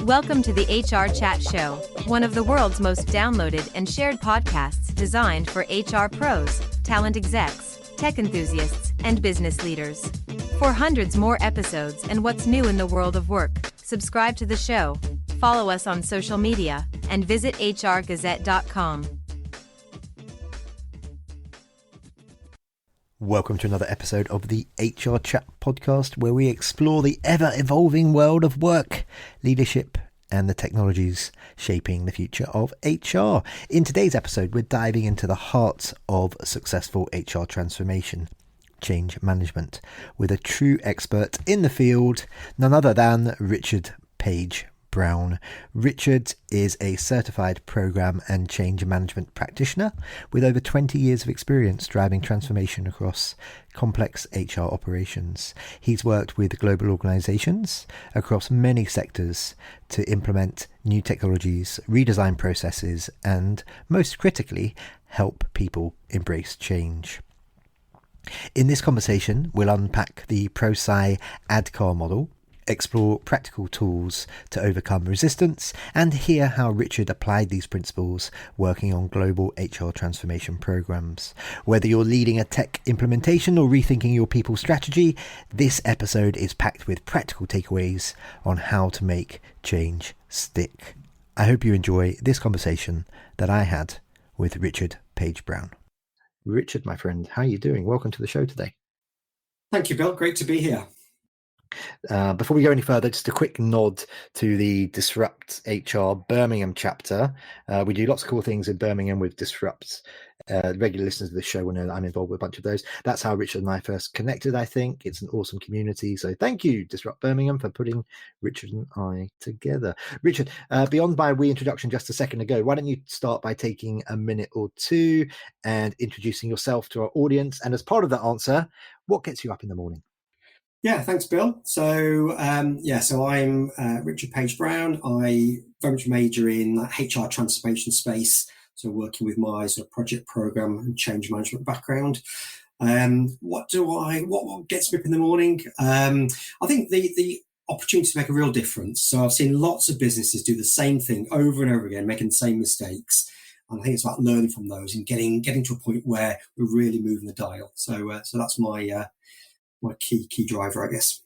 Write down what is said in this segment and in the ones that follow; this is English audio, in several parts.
Welcome to the HR Chat Show, one of the world's most downloaded and shared podcasts designed for HR pros, talent execs, tech enthusiasts, and business leaders. For hundreds more episodes and what's new in the world of work, subscribe to the show, follow us on social media, and visit hrgazette.com. Welcome to another episode of the HR Chat podcast, where we explore the ever-evolving world of work, leadership, and the technologies shaping the future of HR. In today's episode, we're diving into the heart of successful HR transformation, change management, with a true expert in the field, none other than Richard Page Brown. Richard is a certified program and change management practitioner with over 20 years of experience driving transformation across complex HR operations. He's worked with global organizations across many sectors to implement new technologies, redesign processes, and most critically, help people embrace change. In this conversation, we'll unpack the ProSci ADKAR model, explore practical tools to overcome resistance, and hear how Richard applied these principles working on global HR transformation programs. Whether you're leading a tech implementation or rethinking your people strategy, this episode is packed with practical takeaways on how to make change stick. I hope you enjoy this conversation that I had with Richard Page Brown. Richard, my friend, how are you doing? Welcome to the show today. Thank you, Bill. Great to be here. Before we go any further, just a quick nod to the Disrupt HR Birmingham chapter. We do lots of cool things in Birmingham with Disrupt. Regular listeners of the show will know that I'm involved with a bunch of those. That's how Richard and I first connected, I think. It's an awesome community. So thank you, Disrupt Birmingham, for putting Richard and I together. Richard, beyond my wee introduction just a second ago, why don't you start by taking a minute or two and introducing yourself to our audience? And as part of that answer, what gets you up in the morning? Yeah, thanks, Bill. So I'm Richard Page Brown. I very much major in that HR transformation space, so working with my sort of project program and change management background. What gets me up in the morning? I think the opportunity to make a real difference. So I've seen lots of businesses do the same thing over and over again, making the same mistakes. And I think it's about learning from those and getting to a point where we're really moving the dial. So that's my key driver, I guess.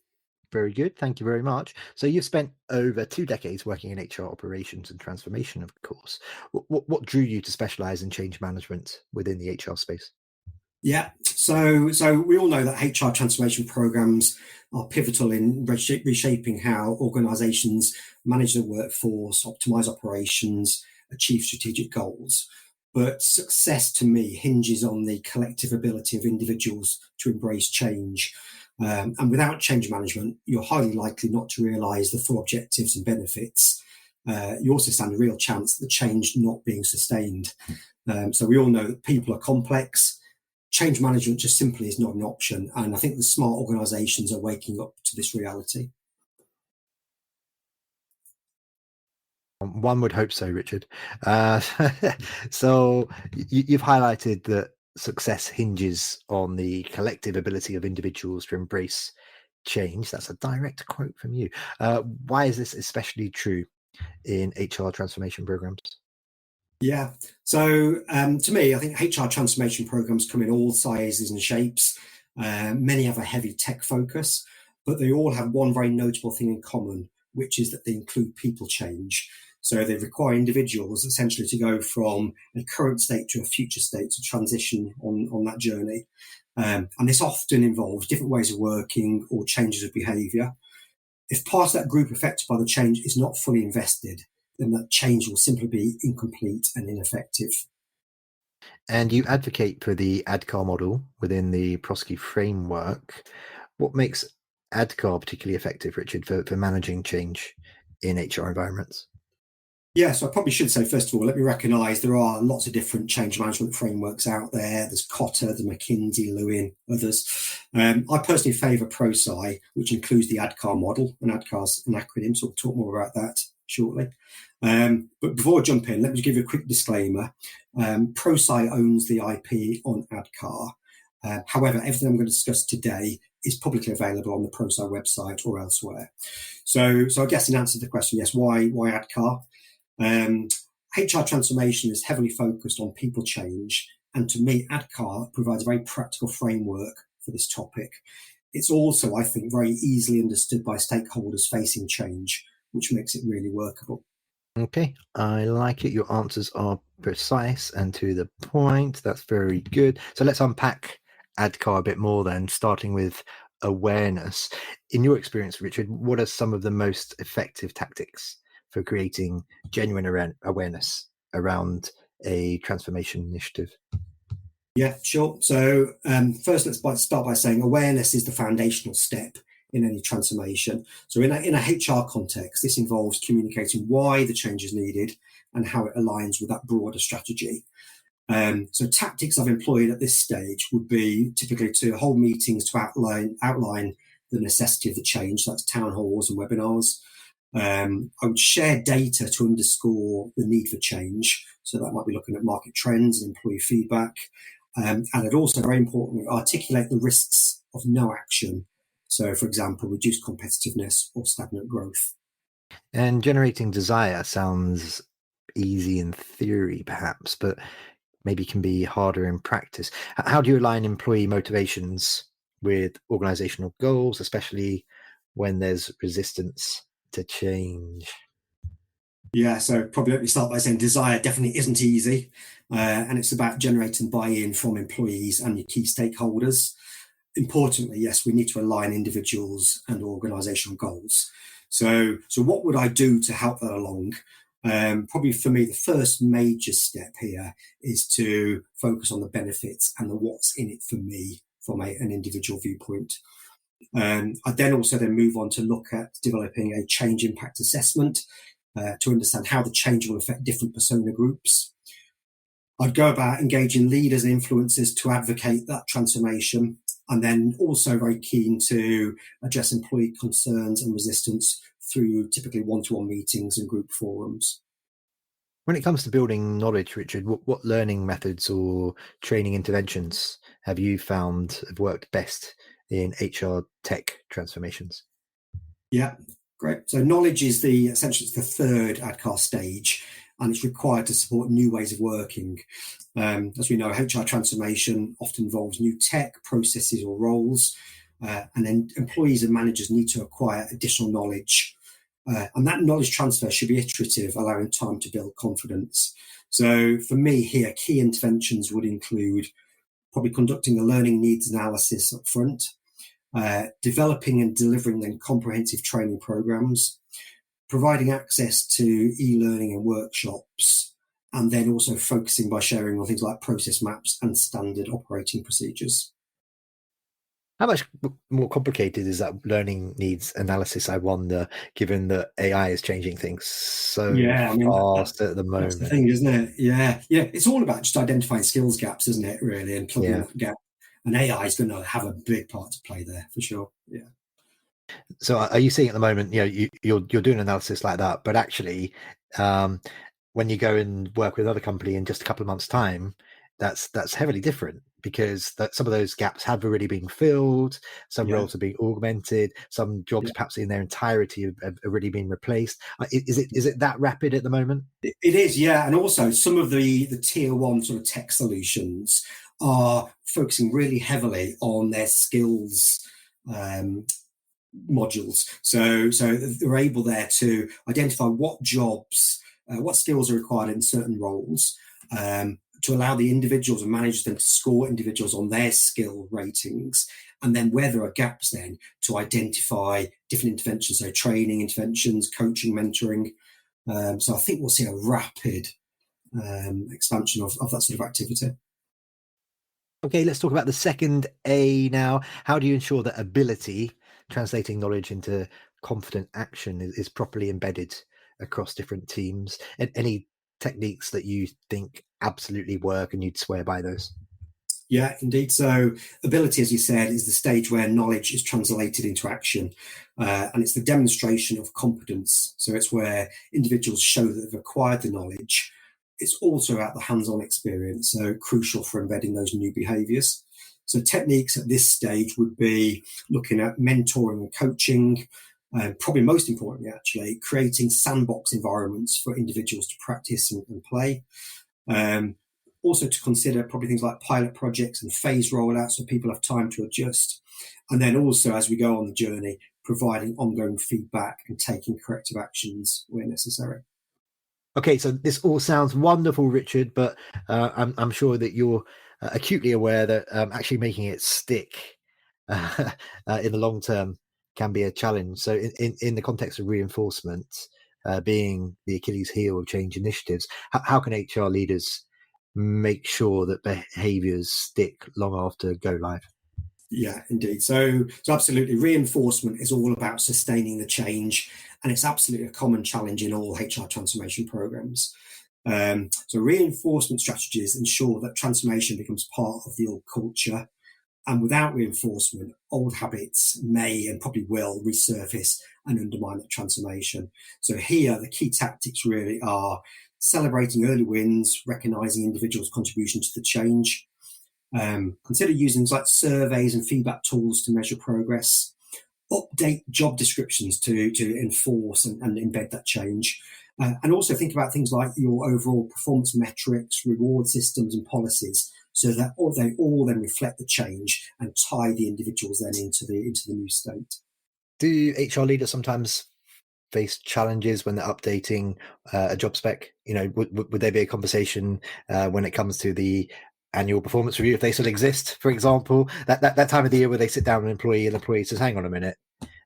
Very good. Thank you very much. So you've spent over 2 decades working in HR operations and transformation, of course. What drew you to specialize in change management within the HR space? Yeah. So we all know that HR transformation programs are pivotal in reshaping how organizations manage their workforce, optimize operations, achieve strategic goals. But success to me hinges on the collective ability of individuals to embrace change. And without change management, you're highly likely not to realise the full objectives and benefits. You also stand a real chance of the change not being sustained. So we all know that people are complex. Change management just simply is not an option. And I think the smart organisations are waking up to this reality. One would hope so, Richard. So you've highlighted that success hinges on the collective ability of individuals to embrace change. That's a direct quote from you. Why is this especially true in HR transformation programs? Yeah. So to me, I think HR transformation programs come in all sizes and shapes. Many have a heavy tech focus, but they all have one very notable thing in common, which is that they include people change. So they require individuals essentially to go from a current state to a future state, to transition on that journey. And this often involves different ways of working or changes of behaviour. If part of that group affected by the change is not fully invested, then that change will simply be incomplete and ineffective. And you advocate for the ADKAR model within the ProSci framework. What makes ADKAR particularly effective, Richard, for managing change in HR environments? Yeah, so I probably should say, first of all, let me recognise there are lots of different change management frameworks out there. There's Kotter, the McKinsey, Lewin, others. I personally favour ProSci, which includes the ADKAR model, and ADKAR's an acronym, so we'll talk more about that shortly. But before I jump in, let me give you a quick disclaimer. ProSci owns the IP on ADKAR. However, everything I'm going to discuss today is publicly available on the ProSci website or elsewhere. So I guess in answer to the question, yes, why ADKAR? HR transformation is heavily focused on people change, and to me, ADKAR provides a very practical framework for this topic. It's also, I think, very easily understood by stakeholders facing change, which makes it really workable. Okay, I like it. Your answers are precise and to the point. That's very good. So let's unpack ADKAR a bit more then, starting with awareness. In your experience, Richard, what are some of the most effective tactics for creating genuine awareness around a transformation initiative? Yeah, sure. So first, let's start by saying awareness is the foundational step in any transformation. So in a HR context, this involves communicating why the change is needed and how it aligns with that broader strategy. So tactics I've employed at this stage would be typically to hold meetings to outline the necessity of the change. So that's town halls and webinars. I would share data to underscore the need for change. So that might be looking at market trends and employee feedback. And I'd also, very importantly, articulate the risks of no action. So, for example, reduced competitiveness or stagnant growth. And generating desire sounds easy in theory, perhaps, but maybe can be harder in practice. How do you align employee motivations with organizational goals, especially when there's resistance to change? Yeah, so probably let me start by saying desire definitely isn't easy. And it's about generating buy-in from employees and your key stakeholders. Importantly, yes, we need to align individuals and organizational goals. So what would I do to help that along? Probably for me, the first major step here is to focus on the benefits and the what's in it for me from an individual viewpoint. I then move on to look at developing a change impact assessment to understand how the change will affect different persona groups. I'd go about engaging leaders and influencers to advocate that transformation, and then also very keen to address employee concerns and resistance through typically one-to-one meetings and group forums. When it comes to building knowledge, Richard, what learning methods or training interventions have you found have worked best in HR tech transformations? Yeah, great. So knowledge is essentially it's the third ADKAR stage, and it's required to support new ways of working. As we know, HR transformation often involves new tech, processes, or roles, and then employees and managers need to acquire additional knowledge. And that knowledge transfer should be iterative, allowing time to build confidence. So for me here, key interventions would include probably conducting a learning needs analysis up front, developing and delivering then comprehensive training programs, providing access to e-learning and workshops, and then also focusing by sharing on things like process maps and standard operating procedures. How much more complicated is that learning needs analysis, I wonder, given that AI is changing things so fast at the moment? That's the thing, isn't it? Yeah. It's all about just identifying skills gaps, isn't it, really, and plugging that gap. And AI is going to have a big part to play there, for sure. Yeah. So are you seeing at the moment, you're doing analysis like that, but actually, when you go and work with another company in just a couple of months' time, that's heavily different because some of those gaps have already been filled, some roles are being augmented, some jobs perhaps in their entirety have already been replaced. Is it that rapid at the moment? It is, yeah. And also some of the tier one sort of tech solutions are focusing really heavily on their skills modules. So they're able there to identify what jobs, what skills are required in certain roles, to allow the individuals and manage them to score individuals on their skill ratings. And then where there are gaps then to identify different interventions, so training interventions, coaching, mentoring. So I think we'll see a rapid expansion of that sort of activity. Okay, let's talk about the second A now. How do you ensure that ability, translating knowledge into confident action, is properly embedded across different teams? And any techniques that you think absolutely work and you'd swear by those? Yeah, indeed. So ability, as you said, is the stage where knowledge is translated into action. And it's the demonstration of competence. So it's where individuals show that they've acquired the knowledge. It's also about the hands-on experience, so crucial for embedding those new behaviours. So techniques at this stage would be looking at mentoring and coaching, probably most importantly, actually, creating sandbox environments for individuals to practice and play. Also to consider probably things like pilot projects and phase rollouts so people have time to adjust. And then also, as we go on the journey, providing ongoing feedback and taking corrective actions where necessary. Okay, so this all sounds wonderful, Richard, but I'm sure that you're acutely aware that actually making it stick in the long term can be a challenge. So in the context of reinforcement, being the Achilles heel of change initiatives, how can HR leaders make sure that behaviours stick long after go live? Yeah, indeed. So absolutely, reinforcement is all about sustaining the change, and it's absolutely a common challenge in all HR transformation programs. So reinforcement strategies ensure that transformation becomes part of the old culture, and without reinforcement, old habits may and probably will resurface and undermine that transformation. So here, the key tactics really are celebrating early wins, recognizing individuals' contribution to the change. Consider using like surveys and feedback tools to measure progress. Update job descriptions to enforce and embed that change. And also think about things like your overall performance metrics, reward systems and policies, so that they all then reflect the change and tie the individuals then into the new state. Do HR leaders sometimes face challenges when they're updating a job spec? You know, would there be a conversation when it comes to the annual performance review, if they still exist, for example, that time of the year where they sit down with an employee and the employee says, hang on a minute,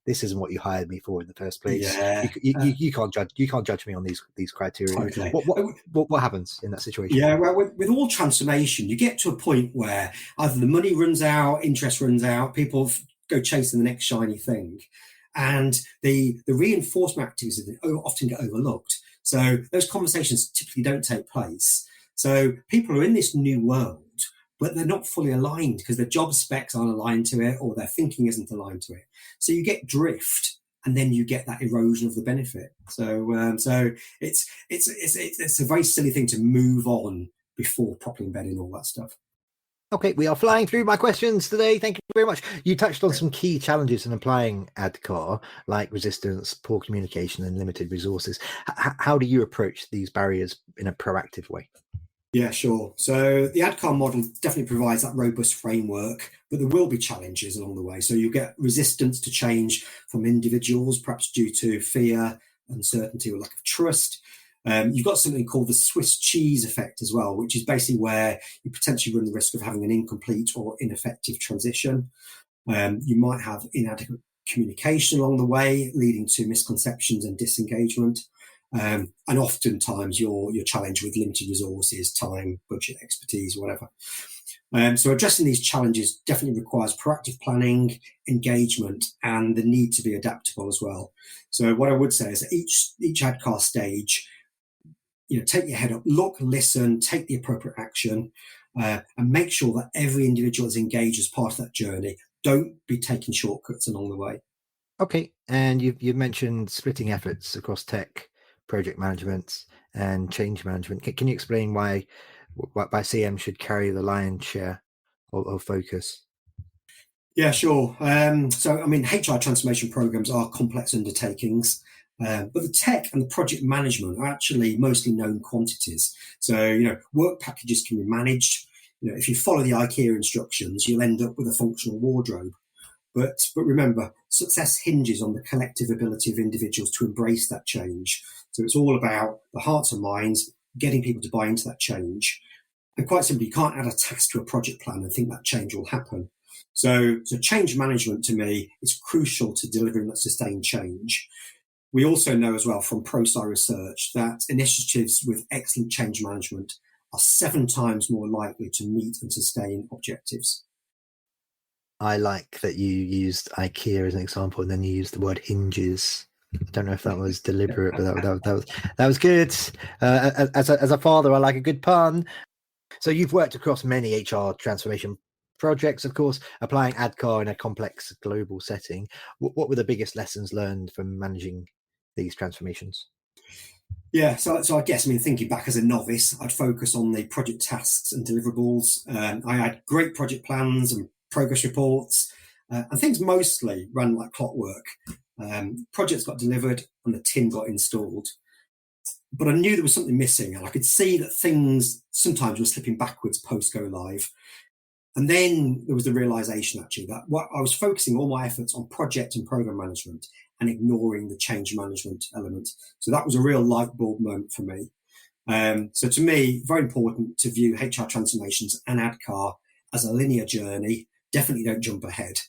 this isn't what you hired me for in the first place. Yeah. You can't judge me on these criteria. Okay. What happens in that situation? Yeah, well, with all transformation, you get to a point where either the money runs out, interest runs out, people go chasing the next shiny thing, and the reinforcement activities often get overlooked. So those conversations typically don't take place. So people are in this new world, but they're not fully aligned because their job specs aren't aligned to it or their thinking isn't aligned to it. So you get drift, and then you get that erosion of the benefit. So it's a very silly thing to move on before properly embedding all that stuff. Okay, we are flying through my questions today. Thank you very much. You touched on some key challenges in applying ADKAR, like resistance, poor communication, and limited resources. How do you approach these barriers in a proactive way? Yeah, sure. So the ADKAR model definitely provides that robust framework, but there will be challenges along the way. So you get resistance to change from individuals, perhaps due to fear, uncertainty, or lack of trust. You've got something called the Swiss cheese effect as well, which is basically where you potentially run the risk of having an incomplete or ineffective transition. You might have inadequate communication along the way, leading to misconceptions and disengagement. And oftentimes you're challenged with limited resources, time, budget, expertise, whatever. So addressing these challenges definitely requires proactive planning, engagement, and the need to be adaptable as well. So what I would say is at each ADKAR stage, take your head up, look, listen, take the appropriate action, and make sure that every individual is engaged as part of that journey. Don't be taking shortcuts along the way. Okay, and you've mentioned splitting efforts across tech, project management, and change management. Can you explain why CM should carry the lion's share of focus? Yeah, sure. So, HR transformation programs are complex undertakings, but the tech and the project management are actually mostly known quantities. So, work packages can be managed. If you follow the IKEA instructions, you'll end up with a functional wardrobe. But remember, success hinges on the collective ability of individuals to embrace that change. So it's all about the hearts and minds, getting people to buy into that change. And quite simply, you can't add a task to a project plan and think that change will happen. So change management to me is crucial to delivering that sustained change. We also know as well from ProSci research that initiatives with excellent change management are 7 times more likely to meet and sustain objectives. I like that you used IKEA as an example, and then you used the word hinges. I don't know if that was deliberate, but that was good. As a father, I like a good pun. So you've worked across many HR transformation projects, of course, applying ADKAR in a complex global setting. What were the biggest lessons learned from managing these transformations? Yeah, so I guess, thinking back as a novice, I'd focus on the project tasks and deliverables. I had great project plans and progress reports, and things mostly ran like clockwork. Projects got delivered and the tin got installed. But I knew there was something missing, and I could see that things sometimes were slipping backwards post go live. And then there was the realization, actually, that what I was focusing all my efforts on project and program management and ignoring the change management element. So that was a real light bulb moment for me. So to me, very important to view HR transformations and ADCAR as a linear journey. Definitely don't jump ahead.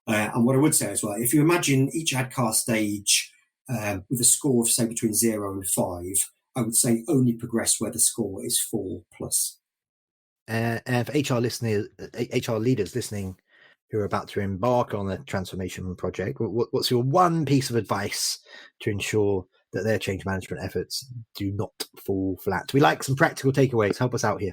And what I would say as well, if you imagine each ADCAR stage with a score of, say, between 0 and 5, I would say only progress where the score is 4+. And for HR leaders listening who are about to embark on a transformation project, what's your one piece of advice to ensure that their change management efforts do not fall flat? We like some practical takeaways. Help us out here.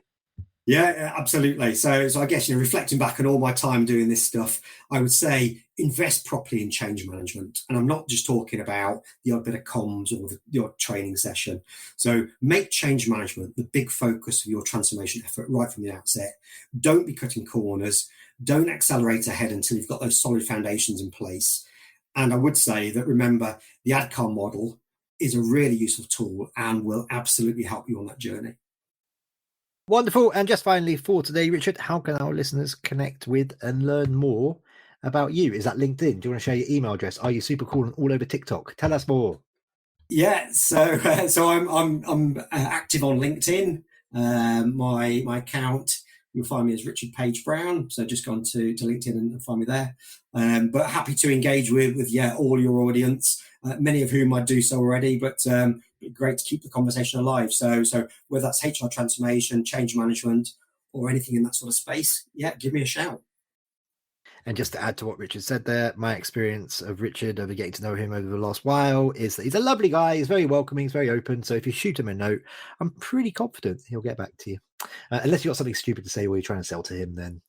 Yeah, absolutely. So I guess, reflecting back on all my time doing this stuff, I would say invest properly in change management. And I'm not just talking about the odd bit of comms or the odd training session. So make change management the big focus of your transformation effort right from the outset. Don't be cutting corners. Don't accelerate ahead until you've got those solid foundations in place. And I would say that, remember, the ADCAR model is a really useful tool and will absolutely help you on that journey. Wonderful. And just finally for today, Richard, how can our listeners connect with and learn more about you? Is that LinkedIn? Do you want to share your email address? Are you super cool and all over TikTok? Tell us more. Yeah, so I'm active on LinkedIn. My account, you'll find me as Richard Page Brown. So just go on to LinkedIn and find me there. But happy to engage with all your audience, many of whom I do so already, but great to keep the conversation alive. So whether that's HR transformation, change management, or anything in that sort of space, give me a shout. And just to add to what Richard said there, my experience of Richard, over getting to know him over the last while, is that he's a lovely guy. He's very welcoming. He's very open. So if you shoot him a note, I'm pretty confident he'll get back to you. Unless you've got something stupid to say while you're trying to sell to him, then,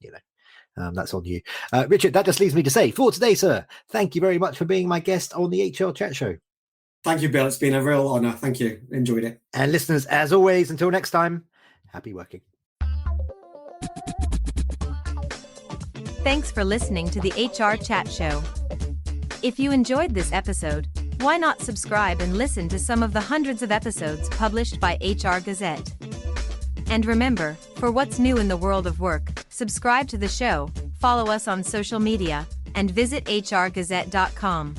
that's on you. Richard, that just leaves me to say, for today, sir, thank you very much for being my guest on the HR Chat Show. Thank you, Bill. It's been a real honour. Thank you. Enjoyed it. And listeners, as always, until next time, happy working. Thanks for listening to the HR Chat Show. If you enjoyed this episode, why not subscribe and listen to some of the hundreds of episodes published by HR Gazette? And remember, for what's new in the world of work, subscribe to the show, follow us on social media, and visit hrgazette.com.